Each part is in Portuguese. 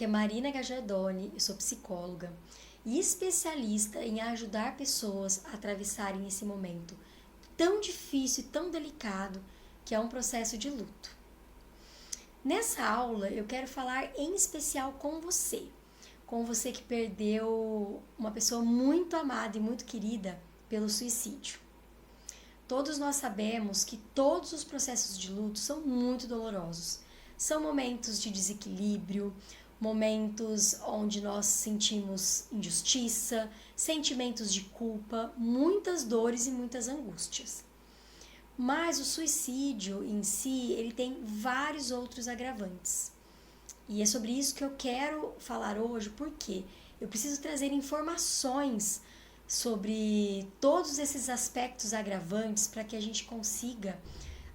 Aqui é Marina Gajardoni, eu sou psicóloga e especialista em ajudar pessoas a atravessarem esse momento tão difícil e tão delicado que é um processo de luto. Nessa aula eu quero falar em especial com você que perdeu uma pessoa muito amada e muito querida pelo suicídio. Todos nós sabemos que todos os processos de luto são muito dolorosos. São momentos de desequilíbrio, momentos onde nós sentimos injustiça, sentimentos de culpa, muitas dores e muitas angústias. Mas o suicídio em si, ele tem vários outros agravantes. E é sobre isso que eu quero falar hoje, porque eu preciso trazer informações sobre todos esses aspectos agravantes para que a gente consiga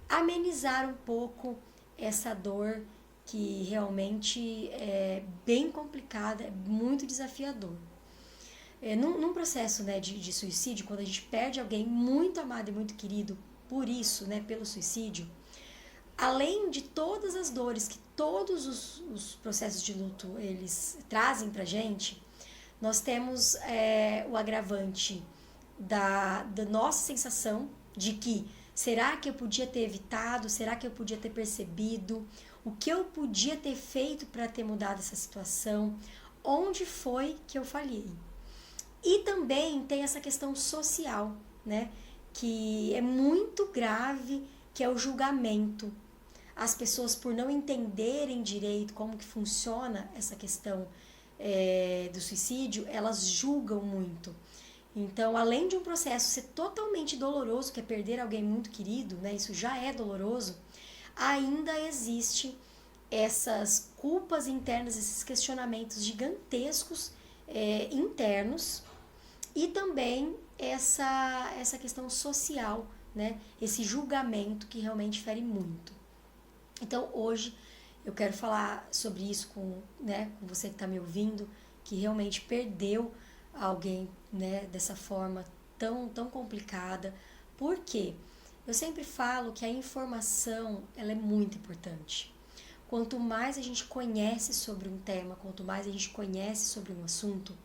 amenizar um pouco essa dor que realmente é bem complicada, é muito desafiador. Num processo, né, de suicídio, quando a gente perde alguém muito amado e muito querido por isso, né, pelo suicídio, além de todas as dores que todos os processos de luto eles trazem pra gente, nós temos o agravante da nossa sensação de que será que eu podia ter evitado, será que eu podia ter percebido, o que eu podia ter feito para ter mudado essa situação, onde foi que eu falhei. E também tem essa questão social, né, que é muito grave, que é o julgamento. As pessoas, por não entenderem direito como que funciona essa questão do suicídio, elas julgam muito. Então, além de um processo ser totalmente doloroso, que é perder alguém muito querido, né, isso já é doloroso, ainda existe essas culpas internas, esses questionamentos gigantescos internos e também essa questão social, né, esse julgamento que realmente fere muito. Então, hoje eu quero falar sobre isso com você que está me ouvindo, que realmente perdeu alguém, né, dessa forma tão complicada. Por quê? Eu sempre falo que a informação ela é muito importante. Quanto mais a gente conhece sobre um tema, quanto mais a gente conhece sobre um assunto,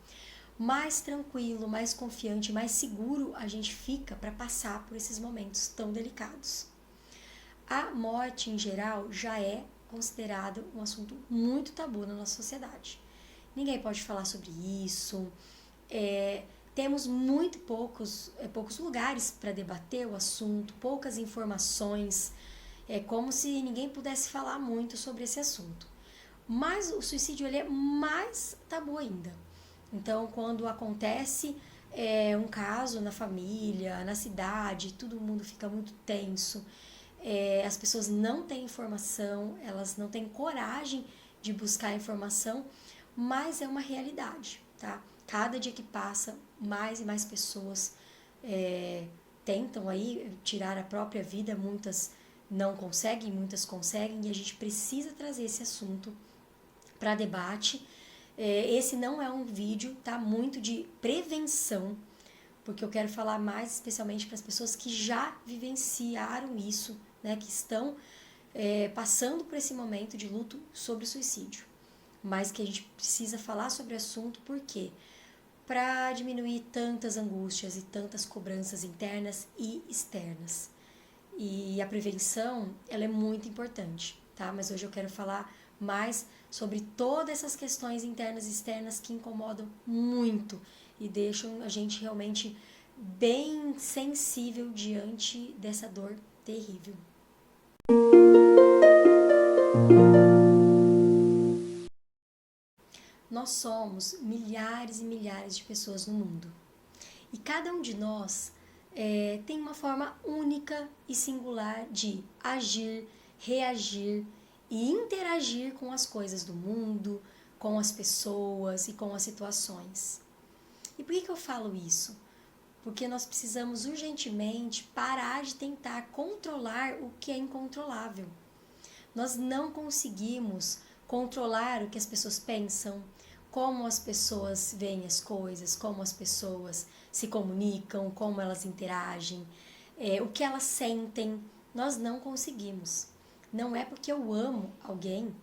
mais tranquilo, mais confiante, mais seguro a gente fica para passar por esses momentos tão delicados. A morte, em geral, já é considerado um assunto muito tabu na nossa sociedade. Ninguém pode falar sobre isso. Temos muito poucos lugares para debater o assunto, poucas informações. É como se ninguém pudesse falar muito sobre esse assunto. Mas o suicídio ele é mais tabu ainda. Então, quando acontece um caso na família, na cidade, todo mundo fica muito tenso. As pessoas não têm informação, elas não têm coragem de buscar informação, mas é uma realidade, tá? Cada dia que passa, mais e mais pessoas tentam aí tirar a própria vida, muitas não conseguem, muitas conseguem, e a gente precisa trazer esse assunto para debate. Esse não é um vídeo, tá? Muito de prevenção, porque eu quero falar mais especialmente para as pessoas que já vivenciaram isso, né, que estão passando por esse momento de luto sobre o suicídio. Mas que a gente precisa falar sobre o assunto, por quê? Para diminuir tantas angústias e tantas cobranças internas e externas. E a prevenção, ela é muito importante, tá? Mas hoje eu quero falar mais sobre todas essas questões internas e externas que incomodam muito e deixam a gente realmente bem sensível diante dessa dor terrível. Nós somos milhares e milhares de pessoas no mundo. E cada um de nós tem uma forma única e singular de agir, reagir e interagir com as coisas do mundo, com as pessoas e com as situações. E por que eu falo isso? Porque nós precisamos urgentemente parar de tentar controlar o que é incontrolável. Nós não conseguimos controlar o que as pessoas pensam, como as pessoas veem as coisas, como as pessoas se comunicam, como elas interagem, o que elas sentem. Nós não conseguimos. Não é porque eu amo alguém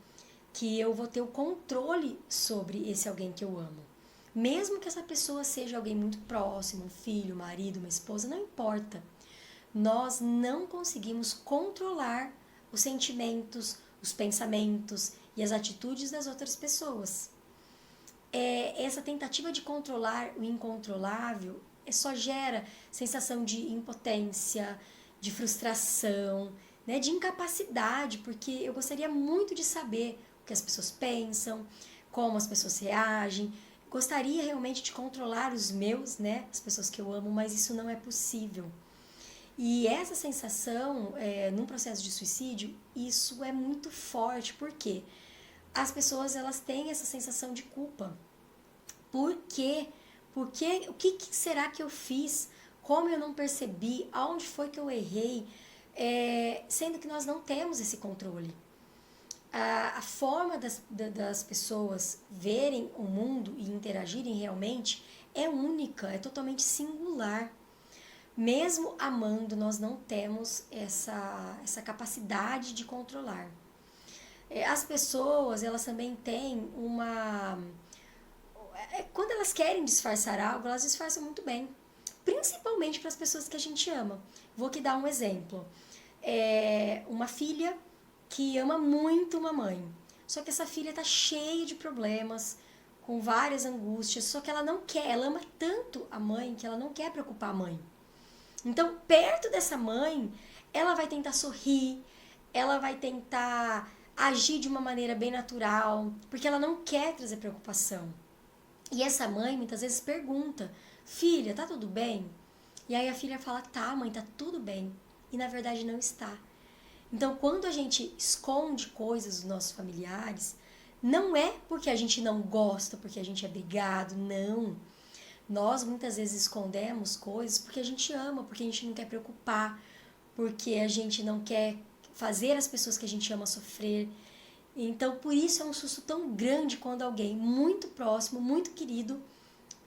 que eu vou ter o controle sobre esse alguém que eu amo. Mesmo que essa pessoa seja alguém muito próximo, um filho, um marido, uma esposa, não importa. Nós não conseguimos controlar os sentimentos, os pensamentos e as atitudes das outras pessoas. Essa tentativa de controlar o incontrolável só gera sensação de impotência, de frustração, né, de incapacidade, porque eu gostaria muito de saber o que as pessoas pensam, como as pessoas reagem. Gostaria realmente de controlar os meus, né, as pessoas que eu amo, mas isso não é possível. E essa sensação, num processo de suicídio, isso é muito forte, porque as pessoas elas têm essa sensação de culpa. Por quê? Porque o que será que eu fiz? Como eu não percebi? Aonde foi que eu errei? Sendo que nós não temos esse controle. A forma das pessoas verem o mundo e interagirem realmente é única, é totalmente singular. Mesmo amando, nós não temos essa capacidade de controlar. As pessoas, elas também têm quando elas querem disfarçar algo, elas disfarçam muito bem. Principalmente para as pessoas que a gente ama. Vou aqui dar um exemplo. Uma filha que ama muito uma mãe. Só que essa filha está cheia de problemas, com várias angústias, só que ela não quer, ela ama tanto a mãe que ela não quer preocupar a mãe. Então, perto dessa mãe, ela vai tentar sorrir, ela vai tentar agir de uma maneira bem natural, porque ela não quer trazer preocupação. E essa mãe muitas vezes pergunta: filha, tá tudo bem? E aí a filha fala: tá, mãe, tá tudo bem. E na verdade não está. Então, quando a gente esconde coisas dos nossos familiares, não é porque a gente não gosta, porque a gente é brigado, não. Nós muitas vezes escondemos coisas porque a gente ama, porque a gente não quer preocupar, porque a gente não quer fazer as pessoas que a gente ama sofrer. Então, por isso é um susto tão grande quando alguém muito próximo, muito querido,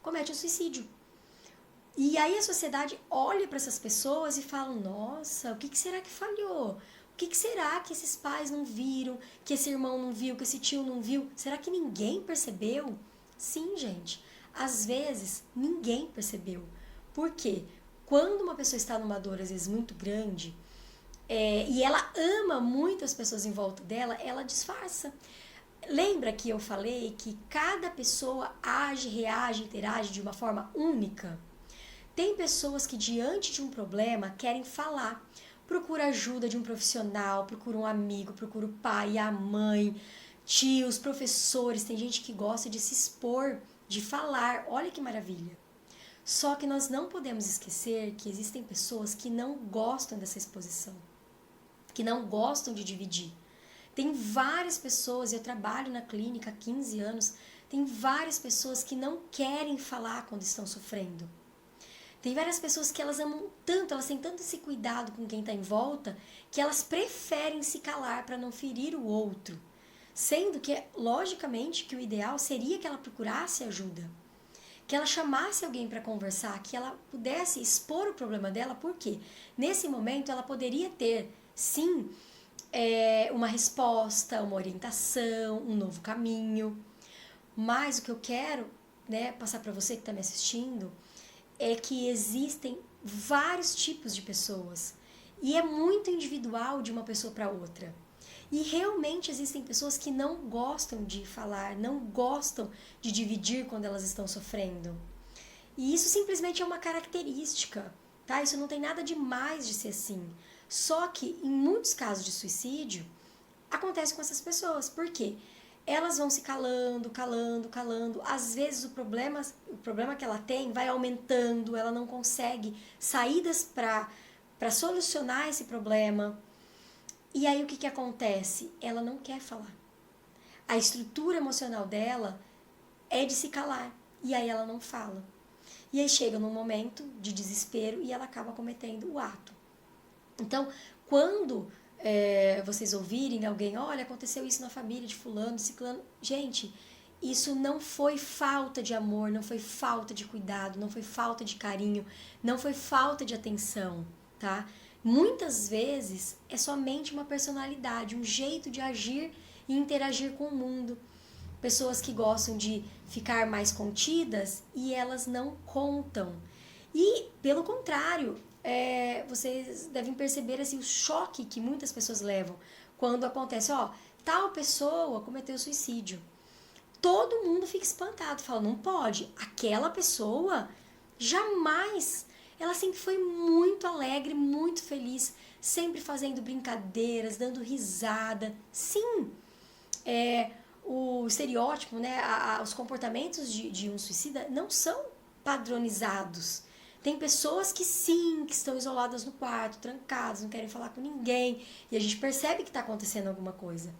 comete um suicídio. E aí a sociedade olha para essas pessoas e fala: nossa, o que será que falhou? O que será que esses pais não viram, que esse irmão não viu, que esse tio não viu? Será que ninguém percebeu? Sim, gente. Às vezes, ninguém percebeu. Por quê? Quando uma pessoa está numa dor, às vezes, muito grande, e ela ama muito as pessoas em volta dela, ela disfarça. Lembra que eu falei que cada pessoa age, reage, interage de uma forma única? Tem pessoas que, diante de um problema, querem falar. Procura ajuda de um profissional, procura um amigo, procura o pai, a mãe, tios, professores. Tem gente que gosta de se expor, de falar. Olha que maravilha. Só que nós não podemos esquecer que existem pessoas que não gostam dessa exposição, que não gostam de dividir. Tem várias pessoas, eu trabalho na clínica há 15 anos, tem várias pessoas que não querem falar quando estão sofrendo. Tem várias pessoas que elas amam tanto, elas têm tanto esse cuidado com quem está em volta, que elas preferem se calar para não ferir o outro. Sendo que, logicamente, que o ideal seria que ela procurasse ajuda. Que ela chamasse alguém para conversar, que ela pudesse expor o problema dela, porque nesse momento ela poderia ter, sim, uma resposta, uma orientação, um novo caminho. Mas o que eu quero, né, passar para você que está me assistindo é que existem vários tipos de pessoas e é muito individual de uma pessoa para outra. E realmente existem pessoas que não gostam de falar, não gostam de dividir quando elas estão sofrendo. E isso simplesmente é uma característica, tá? Isso não tem nada demais de ser assim. Só que em muitos casos de suicídio acontece com essas pessoas. Por quê? Elas vão se calando, calando, calando. Às vezes o problema que ela tem vai aumentando, ela não consegue saídas para solucionar esse problema. E aí o que acontece? Ela não quer falar. A estrutura emocional dela é de se calar. E aí ela não fala. E aí chega num momento de desespero e ela acaba cometendo o ato. Então, quando vocês ouvirem alguém, olha, aconteceu isso na família de fulano, de ciclano, gente, isso não foi falta de amor, não foi falta de cuidado, não foi falta de carinho, não foi falta de atenção, tá? Muitas vezes é somente uma personalidade, um jeito de agir e interagir com o mundo. Pessoas que gostam de ficar mais contidas e elas não contam. E, pelo contrário, vocês devem perceber assim, o choque que muitas pessoas levam quando acontece, tal pessoa cometeu suicídio. Todo mundo fica espantado, fala, não pode. Aquela pessoa jamais, ela sempre foi muito alegre, muito feliz, sempre fazendo brincadeiras, dando risada. Sim, o estereótipo, né, os comportamentos de um suicida não são padronizados. Tem pessoas que sim, que estão isoladas no quarto, trancadas, não querem falar com ninguém, e a gente percebe que está acontecendo alguma coisa.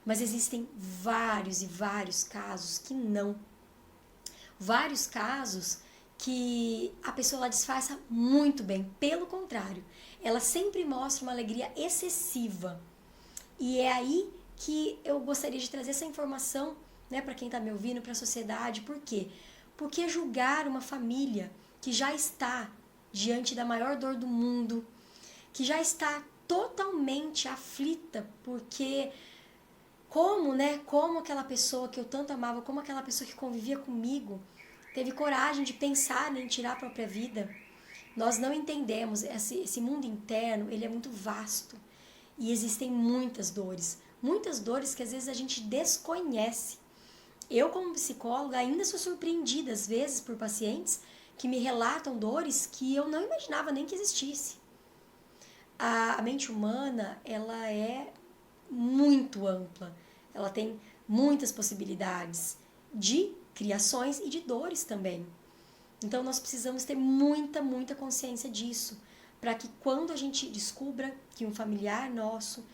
Mas existem vários e vários casos que não. Vários casos que a pessoa ela disfarça muito bem. Pelo contrário, ela sempre mostra uma alegria excessiva. E é aí que eu gostaria de trazer essa informação, né, para quem está me ouvindo, para a sociedade. Por quê? Porque julgar uma família que já está diante da maior dor do mundo, que já está totalmente aflita, porque como aquela pessoa que eu tanto amava, como aquela pessoa que convivia comigo, teve coragem de pensar em tirar a própria vida. Nós não entendemos, esse mundo interno, ele é muito vasto. E existem muitas dores que às vezes a gente desconhece. Eu, como psicóloga, ainda sou surpreendida às vezes por pacientes que me relatam dores que eu não imaginava nem que existisse. A mente humana, ela é muito ampla. Ela tem muitas possibilidades de criações e de dores também. Então nós precisamos ter muita consciência disso, para que quando a gente descubra que um familiar nosso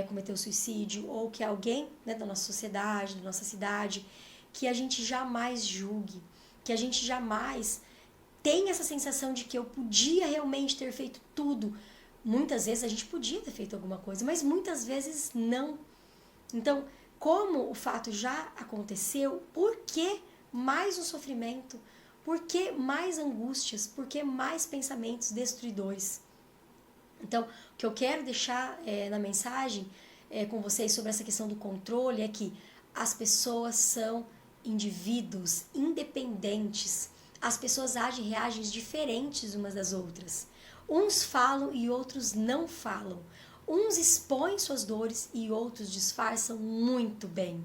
cometeu suicídio, ou que alguém, né, da nossa sociedade, da nossa cidade, que a gente jamais julgue, que a gente jamais tenha essa sensação de que eu podia realmente ter feito tudo. Muitas vezes a gente podia ter feito alguma coisa, mas muitas vezes não. Então, como o fato já aconteceu, por que mais um sofrimento? Por que mais angústias? Por que mais pensamentos destruidores? Então, o que eu quero deixar na mensagem com vocês sobre essa questão do controle é que as pessoas são indivíduos independentes. As pessoas agem e reagem diferentes umas das outras. Uns falam e outros não falam. Uns expõem suas dores e outros disfarçam muito bem.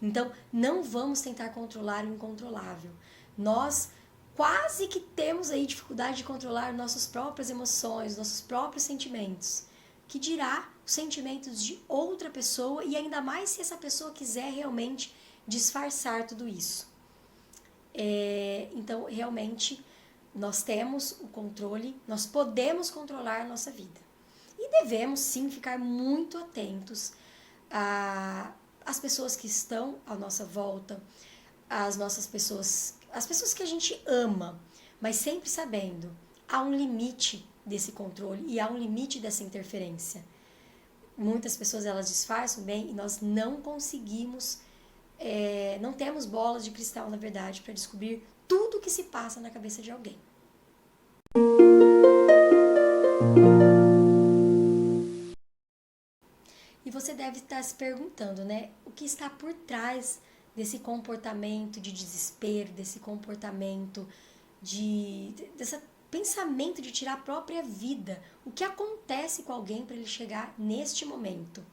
Então, não vamos tentar controlar o incontrolável. Nós quase que temos aí dificuldade de controlar nossas próprias emoções, nossos próprios sentimentos. Que dirá os sentimentos de outra pessoa, e ainda mais se essa pessoa quiser realmente disfarçar tudo isso. Então, realmente, nós temos o controle, nós podemos controlar a nossa vida. E devemos, sim, ficar muito atentos às pessoas que estão à nossa volta, as pessoas que a gente ama, mas sempre sabendo, há um limite desse controle e há um limite dessa interferência. Muitas pessoas elas disfarçam bem e nós não conseguimos, não temos bolas de cristal, na verdade, para descobrir tudo o que se passa na cabeça de alguém. E você deve estar se perguntando, né, o que está por trás desse comportamento de desespero, desse comportamento desse pensamento de tirar a própria vida. O que acontece com alguém para ele chegar neste momento?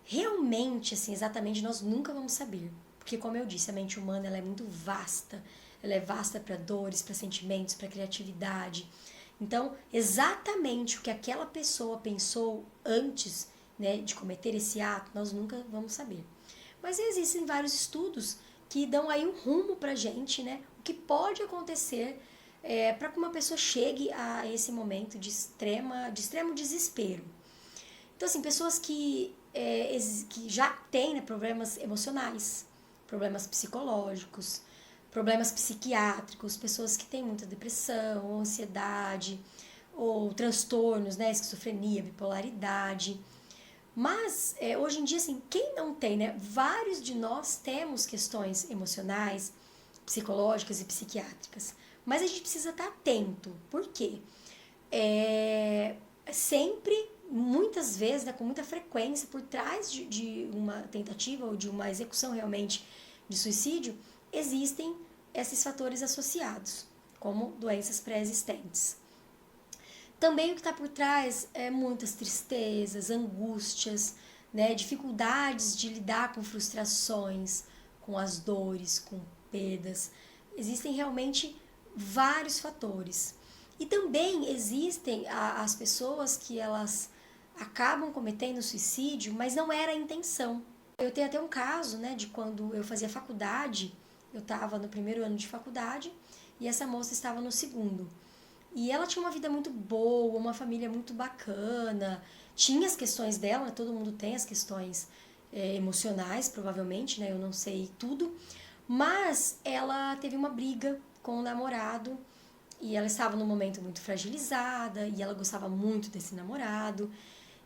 Realmente, assim, exatamente, nós nunca vamos saber. Porque, como eu disse, a mente humana ela é muito vasta. Ela é vasta para dores, para sentimentos, para criatividade. Então, exatamente o que aquela pessoa pensou antes, né, de cometer esse ato, nós nunca vamos saber. Mas existem vários estudos que dão aí um rumo pra gente, né? O que pode acontecer para que uma pessoa chegue a esse momento de extremo desespero. Então, assim, pessoas que já têm, né, problemas emocionais, problemas psicológicos, problemas psiquiátricos, pessoas que têm muita depressão, ou ansiedade, ou transtornos, né, esquizofrenia, bipolaridade. Mas, hoje em dia, assim, quem não tem, né? Vários de nós temos questões emocionais, psicológicas e psiquiátricas. Mas a gente precisa estar atento. Por quê? Sempre muitas vezes, né, com muita frequência, por trás de uma tentativa ou de uma execução realmente de suicídio, existem esses fatores associados, como doenças pré-existentes. Também o que está por trás é muitas tristezas, angústias, né, dificuldades de lidar com frustrações, com as dores, com perdas. Existem realmente vários fatores. E também existem as pessoas que elas acabam cometendo suicídio, mas não era a intenção. Eu tenho até um caso, né, de quando eu fazia faculdade, eu estava no primeiro ano de faculdade e essa moça estava no segundo. E ela tinha uma vida muito boa, uma família muito bacana, tinha as questões dela, né? Todo mundo tem as questões emocionais, provavelmente, né? Eu não sei tudo, mas ela teve uma briga com o namorado e ela estava num momento muito fragilizada e ela gostava muito desse namorado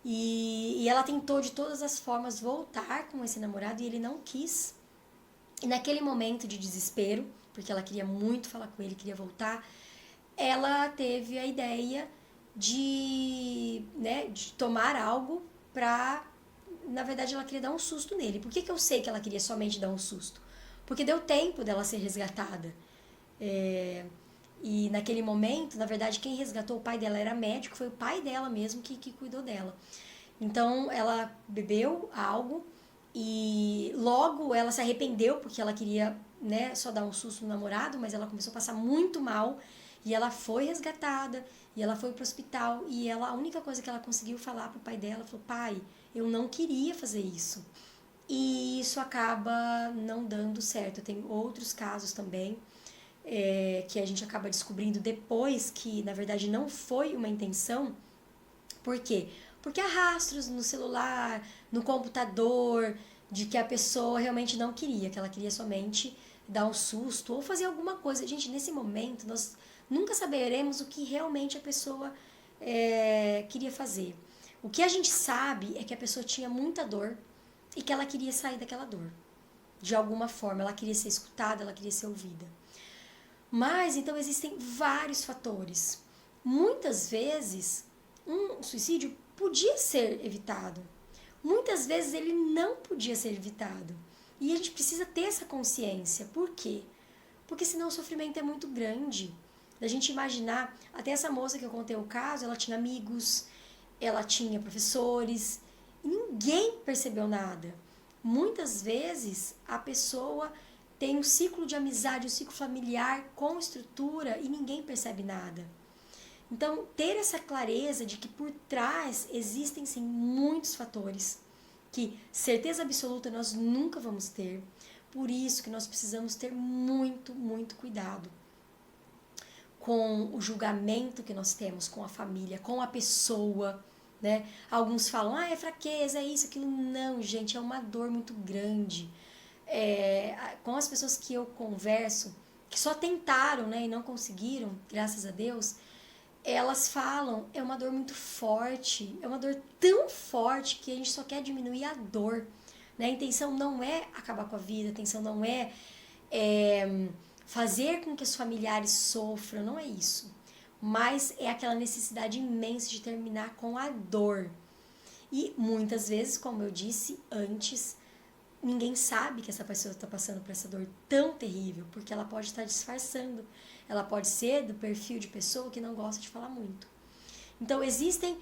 e ela tentou de todas as formas voltar com esse namorado e ele não quis. E naquele momento de desespero, porque ela queria muito falar com ele, queria voltar, ela teve a ideia de tomar algo pra... Na verdade, ela queria dar um susto nele. Por que eu sei que ela queria somente dar um susto? Porque deu tempo dela ser resgatada. E naquele momento, na verdade, quem resgatou o pai dela era médico, foi o pai dela mesmo que cuidou dela. Então, ela bebeu algo e logo ela se arrependeu porque ela queria, né, só dar um susto no namorado, mas ela começou a passar muito mal e ela foi resgatada e ela foi pro hospital e a única coisa que ela conseguiu falar pro pai dela, falou: pai, eu não queria fazer isso. E isso acaba não dando certo. Tem outros casos também que a gente acaba descobrindo depois que, na verdade, não foi uma intenção. Por quê? Porque há rastros no celular, no computador, de que a pessoa realmente não queria, que ela queria somente dar um susto ou fazer alguma coisa. Gente, nesse momento, nós nunca saberemos o que realmente a pessoa queria fazer. O que a gente sabe é que a pessoa tinha muita dor e que ela queria sair daquela dor. De alguma forma, ela queria ser escutada, ela queria ser ouvida. Mas, então, existem vários fatores. Muitas vezes, um suicídio podia ser evitado. Muitas vezes ele não podia ser evitado. E a gente precisa ter essa consciência. Por quê? Porque senão o sofrimento é muito grande. Da gente imaginar, até essa moça que eu contei o caso, ela tinha amigos, ela tinha professores, e ninguém percebeu nada. Muitas vezes a pessoa tem um ciclo de amizade, um ciclo familiar com estrutura e ninguém percebe nada. Então, ter essa clareza de que por trás existem sim muitos fatores que certeza absoluta nós nunca vamos ter. Por isso que nós precisamos ter muito, muito cuidado com o julgamento que nós temos com a família, com a pessoa, né? Alguns falam, é fraqueza, é isso, aquilo. Não, gente, é uma dor muito grande. Com as pessoas que eu converso, que só tentaram, né, e não conseguiram, graças a Deus, elas falam, é uma dor muito forte, é uma dor tão forte que a gente só quer diminuir a dor. Né? A intenção não é acabar com a vida, a intenção não é fazer com que os familiares sofram, não é isso. Mas é aquela necessidade imensa de terminar com a dor. E muitas vezes, como eu disse antes, ninguém sabe que essa pessoa está passando por essa dor tão terrível, porque ela pode estar disfarçando. Ela pode ser do perfil de pessoa que não gosta de falar muito. Então, existem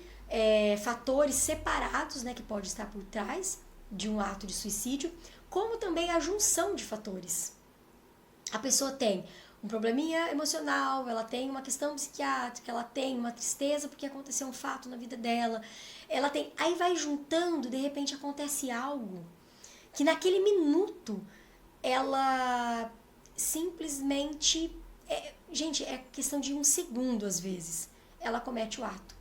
fatores separados, né, que podem estar por trás de um ato de suicídio, como também a junção de fatores. A pessoa tem um probleminha emocional, ela tem uma questão psiquiátrica, ela tem uma tristeza porque aconteceu um fato na vida dela, ela tem... Aí vai juntando, de repente acontece algo que naquele minuto ela simplesmente... gente, é questão de um segundo às vezes, ela comete o ato.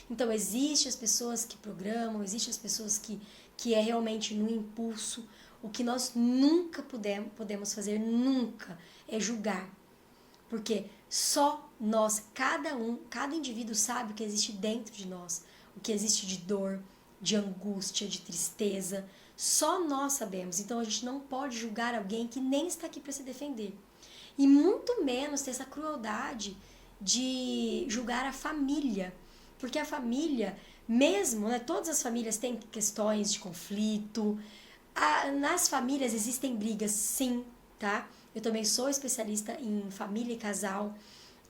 Então, existem as pessoas que programam, existem as pessoas que é realmente no impulso. O que nós nunca podemos fazer, nunca, é julgar. Porque só nós, cada indivíduo sabe o que existe dentro de nós, o que existe de dor, de angústia, de tristeza. Só nós sabemos. Então, a gente não pode julgar alguém que nem está aqui para se defender. E muito menos ter essa crueldade de julgar a família. Porque a família Mesmo, né, todas as famílias têm questões de conflito. Nas famílias existem brigas, sim, tá? Eu também sou especialista em família e casal.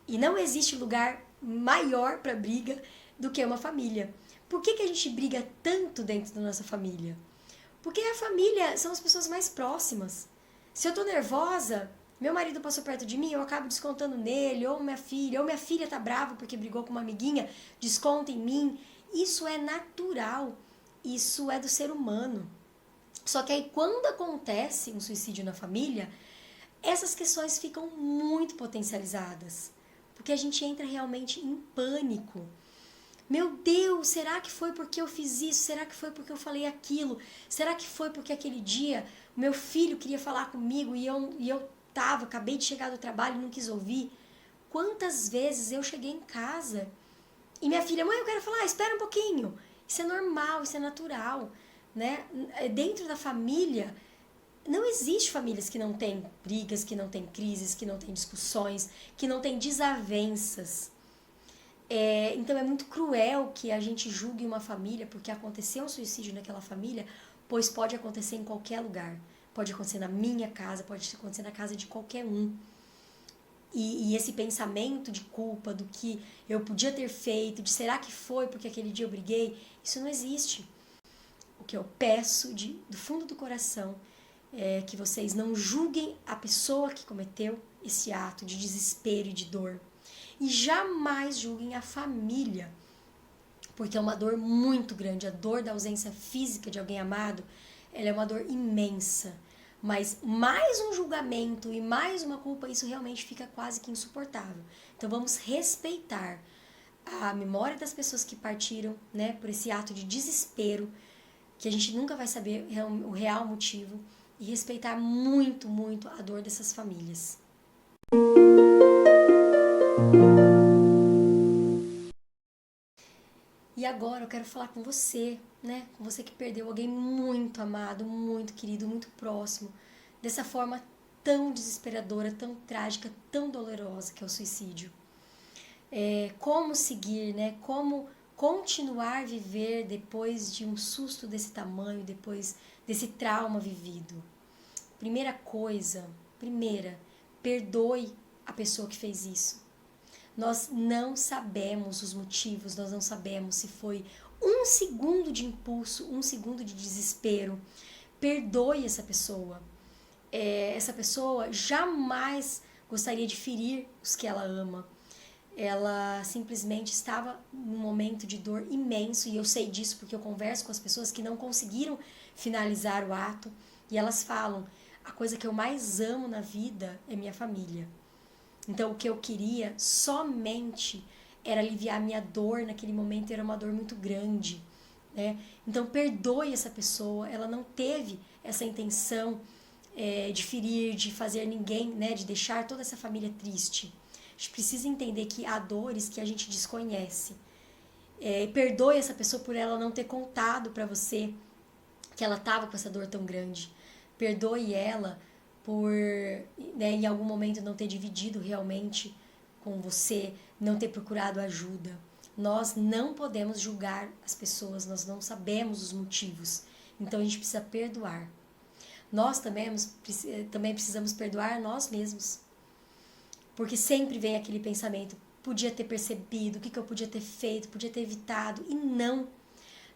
E não existe lugar maior para briga do que uma família. Por que a gente briga tanto dentro da nossa família? Porque a família são as pessoas mais próximas. Se eu tô nervosa, meu marido passou perto de mim, eu acabo descontando nele, ou minha filha tá brava porque brigou com uma amiguinha, desconta em mim. Isso é natural, isso é do ser humano. Só que aí quando acontece um suicídio na família, essas questões ficam muito potencializadas, porque a gente entra realmente em pânico. Meu Deus, será que foi porque eu fiz isso? Será que foi porque eu falei aquilo? Será que foi porque aquele dia meu filho queria falar comigo e eu acabei de chegar do trabalho e não quis ouvir? Quantas vezes eu cheguei em casa e minha filha, mãe, eu quero falar, espera um pouquinho. Isso é normal, isso é natural, né? Dentro da família, não existe famílias que não têm brigas, que não têm crises, que não têm discussões, que não têm desavenças. Então é muito cruel que a gente julgue uma família porque aconteceu um suicídio naquela família, pois pode acontecer em qualquer lugar. Pode acontecer na minha casa, pode acontecer na casa de qualquer um. E esse pensamento de culpa, do que eu podia ter feito, de será que foi porque aquele dia eu briguei, isso não existe. O que eu peço do fundo do coração é que vocês não julguem a pessoa que cometeu esse ato de desespero e de dor. E jamais julguem a família, porque é uma dor muito grande. A dor da ausência física de alguém amado, ela é uma dor imensa. Mas mais um julgamento e mais uma culpa, isso realmente fica quase que insuportável. Então vamos respeitar a memória das pessoas que partiram, né, por esse ato de desespero, que a gente nunca vai saber o real motivo, e respeitar muito, muito a dor dessas famílias. E agora eu quero falar com você, né? Com você que perdeu alguém muito amado, muito querido, muito próximo, dessa forma tão desesperadora, tão trágica, tão dolorosa que é o suicídio. Como seguir, né? Como continuar a viver depois de um susto desse tamanho, depois desse trauma vivido. Primeira, perdoe a pessoa que fez isso. Nós não sabemos os motivos, nós não sabemos se foi um segundo de impulso, um segundo de desespero. Perdoe essa pessoa. Essa pessoa jamais gostaria de ferir os que ela ama. Ela simplesmente estava num momento de dor imenso, e eu sei disso porque eu converso com as pessoas que não conseguiram finalizar o ato, e elas falam: a coisa que eu mais amo na vida é minha família. Então o que eu queria somente era aliviar a minha dor naquele momento, era uma dor muito grande, né? Então perdoe essa pessoa, ela não teve essa intenção de ferir, de fazer ninguém, né, de deixar toda essa família triste. A gente precisa entender que há dores que a gente desconhece. Perdoe essa pessoa por ela não ter contado para você que ela estava com essa dor tão grande. Perdoe ela por, né, em algum momento não ter dividido realmente com você, não ter procurado ajuda. Nós não podemos julgar as pessoas, nós não sabemos os motivos. Então a gente precisa perdoar. Nós também precisamos perdoar nós mesmos. Porque sempre vem aquele pensamento: podia ter percebido, o que eu podia ter feito, podia ter evitado. E não.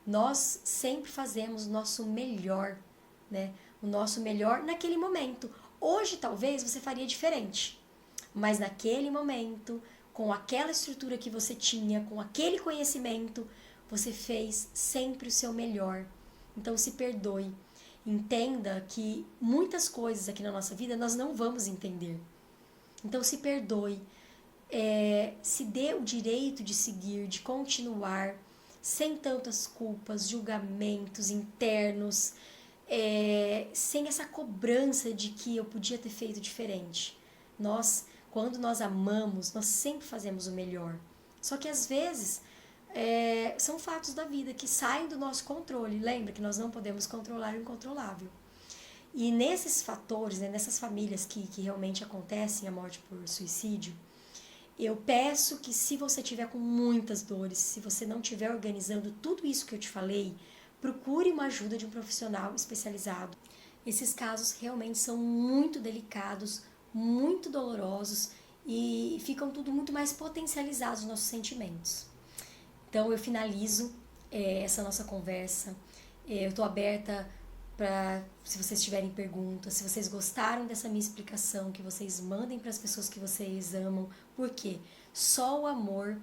Nós sempre fazemos o nosso melhor, né? O nosso melhor naquele momento. Hoje talvez você faria diferente, mas naquele momento, com aquela estrutura que você tinha, com aquele conhecimento, você fez sempre o seu melhor. Então se perdoe. Entenda que muitas coisas aqui na nossa vida nós não vamos entender. Então se perdoe. Se dê o direito de seguir, de continuar, sem tantas culpas, julgamentos internos, sem essa cobrança de que eu podia ter feito diferente. Quando nós amamos, nós sempre fazemos o melhor. Só que às vezes são fatos da vida que saem do nosso controle. Lembra que nós não podemos controlar o incontrolável. E nesses fatores, né, nessas famílias que realmente acontecem a morte por suicídio, Eu peço que, se você tiver com muitas dores, se você não estiver organizando tudo isso que eu te falei, procure uma ajuda de um profissional especializado. Esses casos realmente são muito delicados, muito dolorosos e ficam tudo muito mais potencializados os nossos sentimentos. Então eu finalizo essa nossa conversa. Eu estou aberta para, se vocês tiverem perguntas, se vocês gostaram dessa minha explicação, que vocês mandem para as pessoas que vocês amam, porque só o amor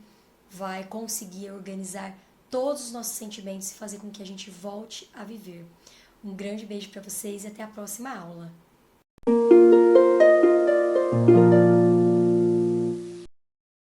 vai conseguir organizar todos os nossos sentimentos e fazer com que a gente volte a viver. Um grande beijo para vocês e até a próxima aula.